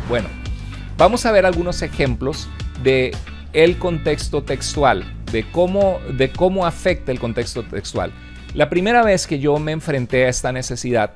Bueno, vamos a ver algunos ejemplos de el contexto textual, de cómo afecta el contexto textual. La primera vez que yo me enfrenté a esta necesidad,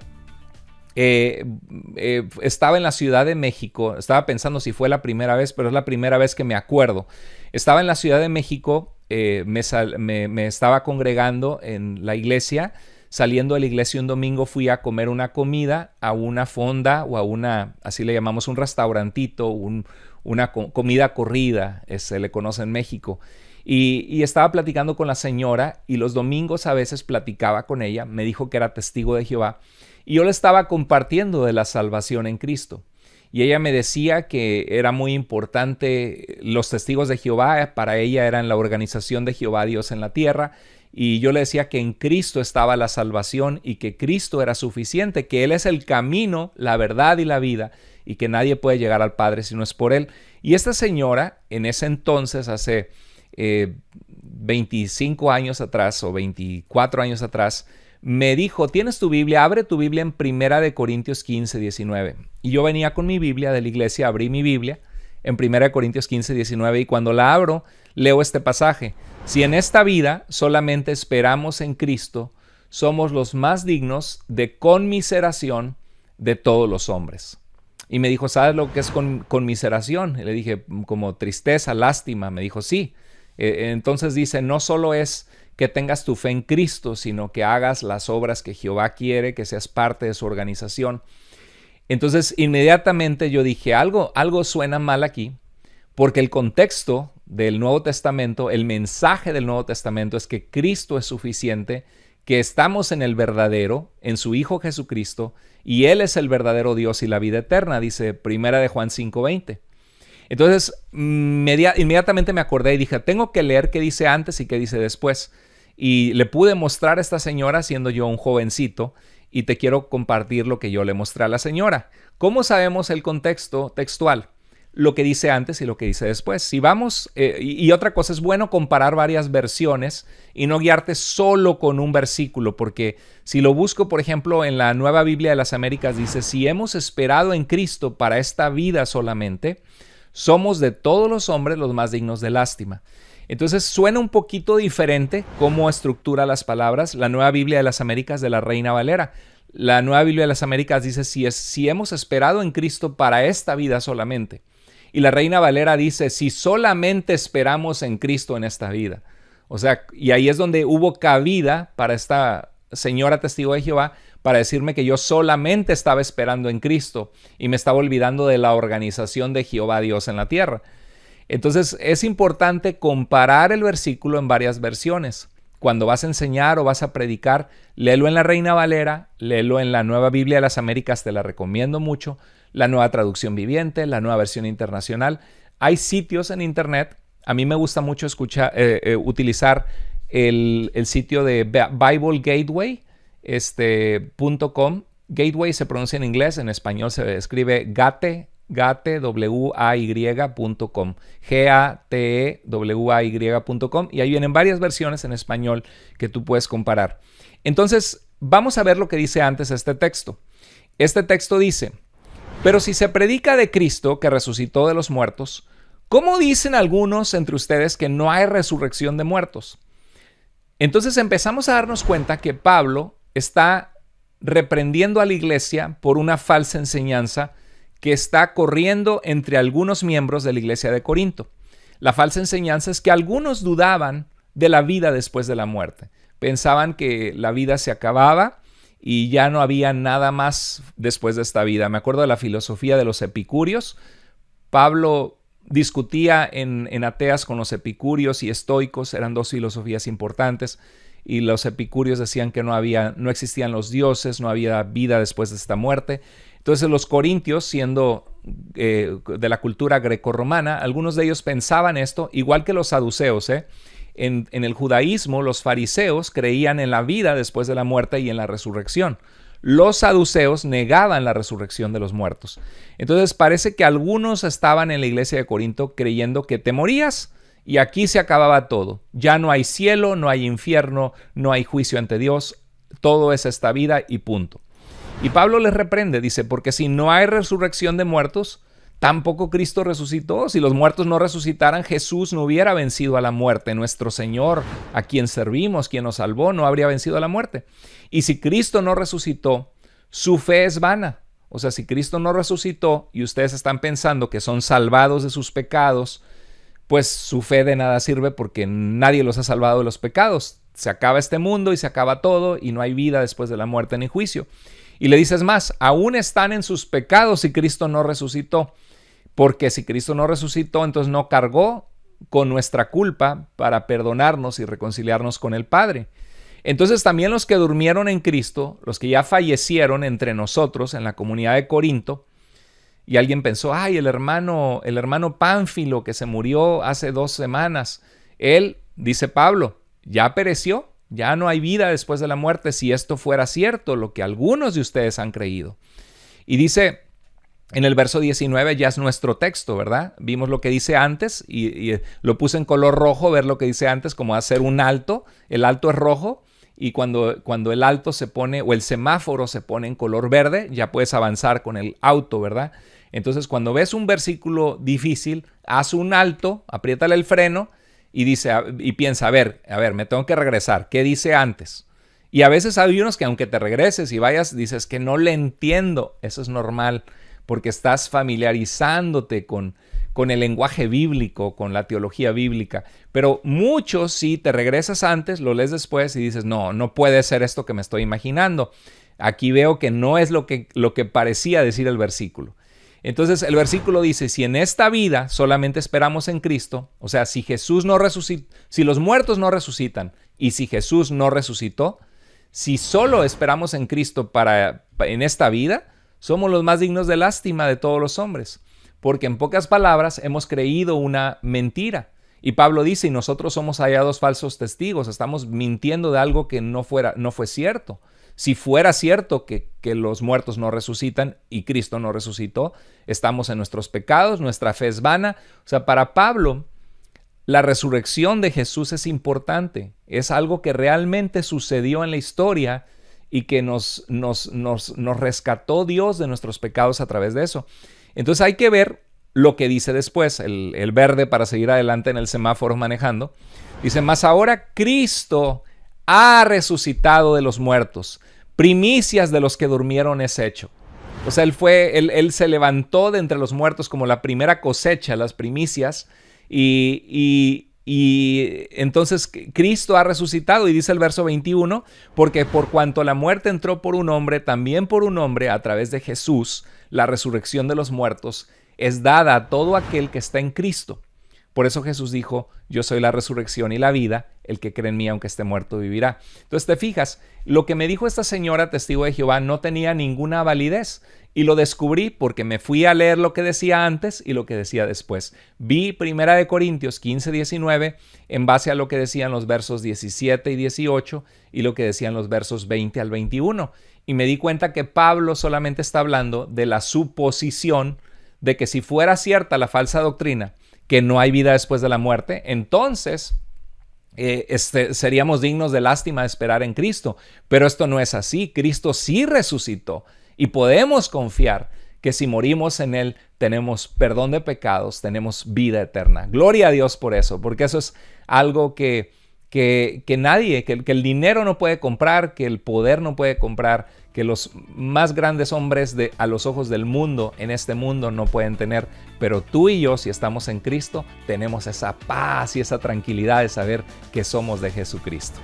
estaba en la Ciudad de México. Estaba pensando si fue la primera vez, pero es la primera vez que me acuerdo. Estaba en la Ciudad de México, me estaba congregando en la iglesia. Saliendo de la iglesia un domingo fui a comer una comida a una fonda o a una, así le llamamos, un restaurantito, una comida corrida, se le conoce en México. Y estaba platicando con la señora y los domingos a veces platicaba con ella. Me dijo que era testigo de Jehová y yo le estaba compartiendo de la salvación en Cristo. Y ella me decía que era muy importante los testigos de Jehová. Para ella eran la organización de Jehová Dios en la tierra. Y yo le decía que en Cristo estaba la salvación y que Cristo era suficiente, que Él es el camino, la verdad y la vida, y que nadie puede llegar al Padre si no es por Él. Y esta señora, en ese entonces, hace 25 años atrás o 24 años atrás, me dijo: tienes tu Biblia, abre tu Biblia en 1 Corintios 15, 19. Y yo venía con mi Biblia de la iglesia, abrí mi Biblia en 1 Corintios 15, 19, y cuando la abro, leo este pasaje: si en esta vida solamente esperamos en Cristo, somos los más dignos de conmiseración de todos los hombres. Y me dijo: ¿sabes lo que es conmiseración? Y le dije: como tristeza, lástima. Me dijo: sí. Entonces dice, no solo es que tengas tu fe en Cristo, sino que hagas las obras que Jehová quiere, que seas parte de su organización. Entonces inmediatamente yo dije, algo suena mal aquí, porque el contexto del Nuevo Testamento, el mensaje del Nuevo Testamento es que Cristo es suficiente, que estamos en el verdadero, en su Hijo Jesucristo, y Él es el verdadero Dios y la vida eterna, dice 1 Juan 5:20. Entonces inmediatamente me acordé y dije, tengo que leer qué dice antes y qué dice después. Y le pude mostrar a esta señora siendo yo un jovencito, y te quiero compartir lo que yo le mostré a la señora. ¿Cómo sabemos el contexto textual? Lo que dice antes y lo que dice después. Si vamos, y otra cosa, es bueno comparar varias versiones y no guiarte solo con un versículo, porque si lo busco, por ejemplo, en la Nueva Biblia de las Américas, dice, si hemos esperado en Cristo para esta vida solamente, somos de todos los hombres los más dignos de lástima. Entonces suena un poquito diferente cómo estructura las palabras la Nueva Biblia de las Américas de la Reina Valera. La Nueva Biblia de las Américas dice, si hemos esperado en Cristo para esta vida solamente. Y la Reina Valera dice, si solamente esperamos en Cristo en esta vida. O sea, y ahí es donde hubo cabida para esta señora testigo de Jehová para decirme que yo solamente estaba esperando en Cristo y me estaba olvidando de la organización de Jehová Dios en la tierra. Entonces es importante comparar el versículo en varias versiones. Cuando vas a enseñar o vas a predicar, léelo en la Reina Valera, léelo en la Nueva Biblia de las Américas, te la recomiendo mucho, la Nueva Traducción Viviente, la Nueva Versión Internacional. Hay sitios en internet, a mí me gusta mucho utilizar el sitio de BibleGateway.com. Gateway se pronuncia en inglés, en español se escribe Gateway.com, Gateway.com, y ahí vienen varias versiones en español que tú puedes comparar. Entonces, vamos a ver lo que dice antes este texto. Este texto dice, pero si se predica de Cristo que resucitó de los muertos, ¿cómo dicen algunos entre ustedes que no hay resurrección de muertos? Entonces empezamos a darnos cuenta que Pablo está reprendiendo a la iglesia por una falsa enseñanza que está corriendo entre algunos miembros de la iglesia de Corinto. La falsa enseñanza es que algunos dudaban de la vida después de la muerte. Pensaban que la vida se acababa y ya no había nada más después de esta vida. Me acuerdo de la filosofía de los epicúreos. Pablo discutía en Ateas con los epicúreos y estoicos, eran dos filosofías importantes, y los epicúreos decían que no existían los dioses, no había vida después de esta muerte. Entonces los corintios, siendo de la cultura grecorromana, algunos de ellos pensaban esto, igual que los saduceos. En el judaísmo, los fariseos creían en la vida después de la muerte y en la resurrección. Los saduceos negaban la resurrección de los muertos. Entonces parece que algunos estaban en la iglesia de Corinto creyendo que te morías y aquí se acababa todo. Ya no hay cielo, no hay infierno, no hay juicio ante Dios, todo es esta vida y punto. Y Pablo les reprende, dice, porque si no hay resurrección de muertos, tampoco Cristo resucitó. Si los muertos no resucitaran, Jesús no hubiera vencido a la muerte. Nuestro Señor, a quien servimos, quien nos salvó, no habría vencido a la muerte. Y si Cristo no resucitó, su fe es vana. O sea, si Cristo no resucitó y ustedes están pensando que son salvados de sus pecados, pues su fe de nada sirve porque nadie los ha salvado de los pecados. Se acaba este mundo y se acaba todo y no hay vida después de la muerte ni juicio. Y le dices más, aún están en sus pecados si Cristo no resucitó. Porque si Cristo no resucitó, entonces no cargó con nuestra culpa para perdonarnos y reconciliarnos con el Padre. Entonces también los que durmieron en Cristo, los que ya fallecieron entre nosotros en la comunidad de Corinto, y alguien pensó, ay, el hermano Pánfilo que se murió hace 2 semanas, él, dice Pablo, ya pereció, ya no hay vida después de la muerte, si esto fuera cierto, lo que algunos de ustedes han creído. Y dice en el verso 19, ya es nuestro texto, ¿verdad? Vimos lo que dice antes y lo puse en color rojo, ver lo que dice antes, como hacer un alto, el alto es rojo. Y cuando el alto se pone, o el semáforo se pone en color verde, ya puedes avanzar con el auto, ¿verdad? Entonces, cuando ves un versículo difícil, haz un alto, apriétale el freno y piensa, a ver, me tengo que regresar. ¿Qué dice antes? Y a veces hay unos que aunque te regreses y vayas, dices que no le entiendo. Eso es normal, porque estás familiarizándote con el lenguaje bíblico, con la teología bíblica. Pero muchos, si te regresas antes, lo lees después y dices, no puede ser esto que me estoy imaginando. Aquí veo que no es lo que parecía decir el versículo. Entonces el versículo dice, si en esta vida solamente esperamos en Cristo, o sea, si Jesús no resucita, si los muertos no resucitan y si Jesús no resucitó, si solo esperamos en Cristo en esta vida, somos los más dignos de lástima de todos los hombres. Porque en pocas palabras hemos creído una mentira. Y Pablo dice, y nosotros somos hallados falsos testigos, estamos mintiendo de algo que no fue cierto. Si fuera cierto que los muertos no resucitan y Cristo no resucitó, estamos en nuestros pecados, nuestra fe es vana. O sea, para Pablo, la resurrección de Jesús es importante. Es algo que realmente sucedió en la historia y que nos rescató Dios de nuestros pecados a través de eso. Entonces hay que ver lo que dice después, el verde para seguir adelante en el semáforo manejando. Dice, mas ahora Cristo ha resucitado de los muertos, primicias de los que durmieron es hecho. O sea, él se levantó de entre los muertos como la primera cosecha, las primicias, y entonces Cristo ha resucitado, y dice el verso 21, porque por cuanto la muerte entró por un hombre, también por un hombre, a través de Jesús, la resurrección de los muertos es dada a todo aquel que está en Cristo. Por eso Jesús dijo, yo soy la resurrección y la vida, el que cree en mí aunque esté muerto vivirá. Entonces te fijas, lo que me dijo esta señora testigo de Jehová no tenía ninguna validez y lo descubrí porque me fui a leer lo que decía antes y lo que decía después. Vi 1 Corintios 15, 19 en base a lo que decían los versos 17 y 18 y lo que decían los versos 20 al 21 y me di cuenta que Pablo solamente está hablando de la suposición de que si fuera cierta la falsa doctrina que no hay vida después de la muerte, entonces seríamos dignos de lástima de esperar en Cristo. Pero esto no es así. Cristo sí resucitó y podemos confiar que si morimos en Él tenemos perdón de pecados, tenemos vida eterna. Gloria a Dios por eso, porque eso es algo que nadie, que el dinero no puede comprar, que el poder no puede comprar, que los más grandes hombres a los ojos del mundo, en este mundo, no pueden tener. Pero tú y yo, si estamos en Cristo, tenemos esa paz y esa tranquilidad de saber que somos de Jesucristo.